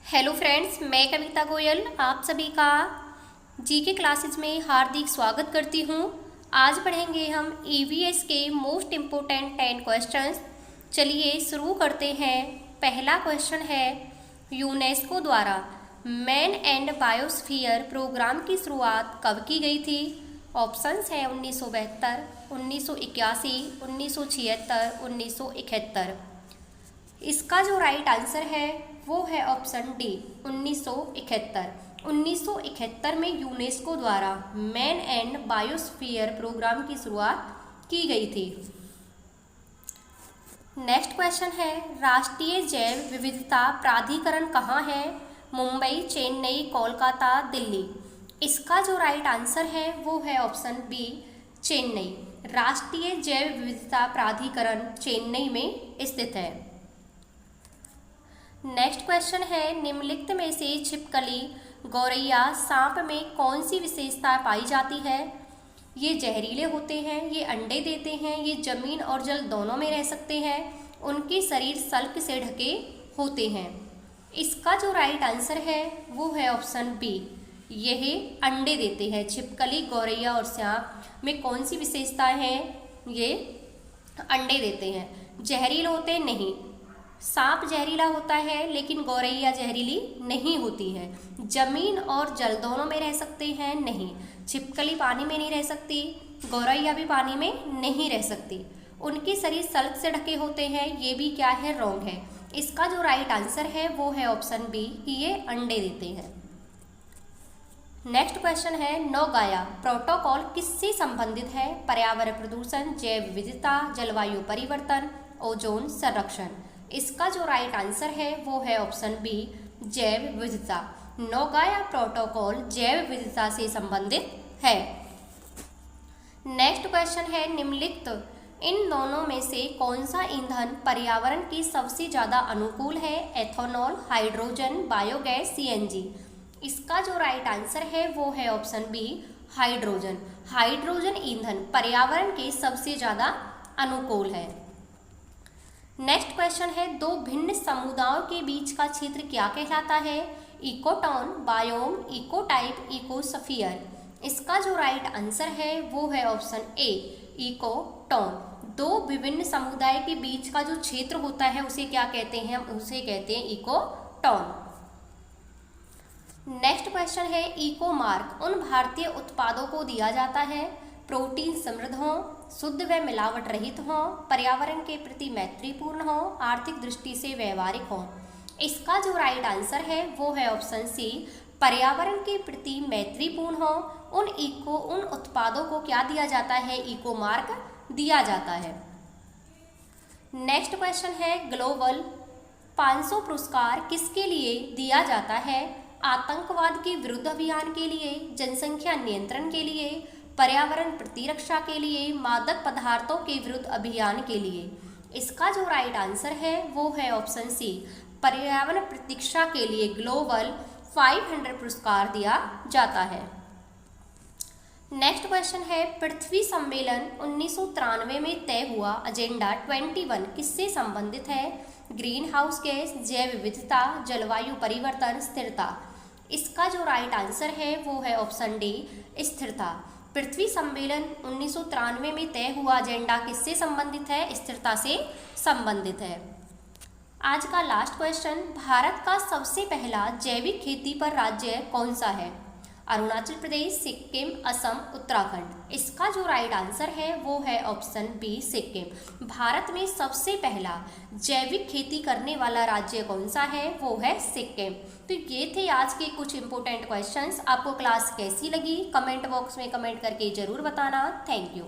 Hello friends, मैं कविता गोयल आप सभी का जीके क्लासेस में हार्दिक स्वागत करती हूँ। आज पढ़ेंगे हम ईवीएस के मोस्ट इम्पोर्टेंट 10 क्वेश्चंस। चलिए शुरू करते हैं। पहला क्वेश्चन है, यूनेस्को द्वारा मैन एंड बायोस्फीयर प्रोग्राम की शुरुआत कब की गई थी? ऑप्शंस हैं 1972, 1981, 1976, 1971। इसका जो राइट आंसर है वो है ऑप्शन डी 1971। 1971 में यूनेस्को द्वारा मैन एंड बायोस्फीयर प्रोग्राम की शुरुआत की गई थी। नेक्स्ट क्वेश्चन है, राष्ट्रीय जैव विविधता प्राधिकरण कहाँ है? मुंबई, चेन्नई, कोलकाता, दिल्ली। इसका जो राइट आंसर है वो है ऑप्शन बी चेन्नई। राष्ट्रीय जैव विविधता प्राधिकरण चेन्नई में स्थित है। नेक्स्ट क्वेश्चन है, निम्नलिखित में से छिपकली, गौरैया, सांप में कौन सी विशेषता पाई जाती है? ये जहरीले होते हैं, ये अंडे देते हैं, ये जमीन और जल दोनों में रह सकते हैं, उनके शरीर सल्क से ढके होते हैं। इसका जो राइट आंसर है वो है ऑप्शन बी, यह अंडे देते हैं। छिपकली, गौरैया और सांप में कौन सी विशेषताएं हैं? ये अंडे देते हैं। जहरीले होते हैं? नहीं, सांप जहरीला होता है लेकिन गौरैया जहरीली नहीं होती है। जमीन और जल दोनों में रह सकते हैं? नहीं। छिपकली पानी में नहीं रह सकती, गौरैया भी पानी में नहीं रह सकती, उनके शरीर सल्क से ढके होते हैं। ये भी क्या है? रॉन्ग है। इसका जो राइट आंसर है वो है ऑप्शन बी कि ये अंडे देते हैं। नेक्स्ट क्वेश्चन है, नौगाया प्रोटोकॉल किससे संबंधित है? पर्यावरण प्रदूषण, जैव विविधता, जलवायु परिवर्तन, ओजोन संरक्षण। इसका जो राइट आंसर है वो है ऑप्शन बी जैव विविधता। नौगाया प्रोटोकॉल जैव विविधता से संबंधित है। नेक्स्ट क्वेश्चन है, निम्नलिखित इन दोनों में से कौन सा ईंधन पर्यावरण के सबसे ज्यादा अनुकूल है? Ethanol, hydrogen, biogas, CNG. इसका जो राइट आंसर है वो है ऑप्शन बी हाइड्रोजन। हाइड्रोजन ईंधन पर्यावरण के सबसे ज्यादा अनुकूल है। नेक्स्ट क्वेश्चन है, दो भिन्न समुदायों के बीच का क्षेत्र क्या कहलाता है? इकोटॉन, बायोम, इकोटाइप, इकोस्फीयर। इसका जो राइट आंसर है वो है ऑप्शन ए इकोटॉन। दो विभिन्न समुदाय के बीच का जो क्षेत्र होता है उसे क्या कहते हैं? उसे कहते हैं इकोटॉन। नेक्स्ट क्वेश्चन है, इको मार्क उन भारतीय उत्पादों को दिया जाता है प्रोटीन समृद्ध हों, शुद्ध व मिलावट रहित हों, पर्यावरण के प्रति मैत्रीपूर्ण हों, आर्थिक दृष्टि से व्यवहारिक हों। इसका जो राइट आंसर है वो है ऑप्शन सी पर्यावरण के प्रति मैत्रीपूर्ण हों। उन उत्पादों को क्या दिया जाता है? इको मार्क दिया जाता है। नेक्स्ट क्वेश्चन है, ग्लोबल 500 पुरस्कार किसके लिए दिया जाता है? आतंकवाद के विरुद्ध अभियान के लिए, जनसंख्या नियंत्रण के लिए, पर्यावरण प्रतिरक्षा के लिए, मादक पदार्थों के विरुद्ध अभियान के लिए। इसका जो राइट आंसर है वो है ऑप्शन सी पर्यावरण प्रतिरक्षा के लिए ग्लोबल 500 पुरस्कार दिया जाता है। नेक्स्ट क्वेश्चन है, पृथ्वी सम्मेलन 1993 में तय हुआ एजेंडा 21 किससे संबंधित है? ग्रीन हाउस गैस, जैव विविधता, जलवायु परिवर्तन, स्थिरता। इसका जो राइट आंसर है वो है ऑप्शन डी स्थिरता। पृथ्वी सम्मेलन 1993 में तय हुआ एजेंडा किससे संबंधित है? स्थिरता से संबंधित है। आज का लास्ट क्वेश्चन, भारत का सबसे पहला जैविक खेती पर राज्य कौन सा है? अरुणाचल प्रदेश, सिक्किम, असम, उत्तराखंड। इसका जो राइट आंसर है वो है ऑप्शन बी सिक्किम। भारत में सबसे पहला जैविक खेती करने वाला राज्य कौन सा है? वो है सिक्किम। तो ये थे आज के कुछ इंपॉर्टेंट क्वेश्चंस। आपको क्लास कैसी लगी कमेंट बॉक्स में कमेंट करके जरूर बताना। Thank you.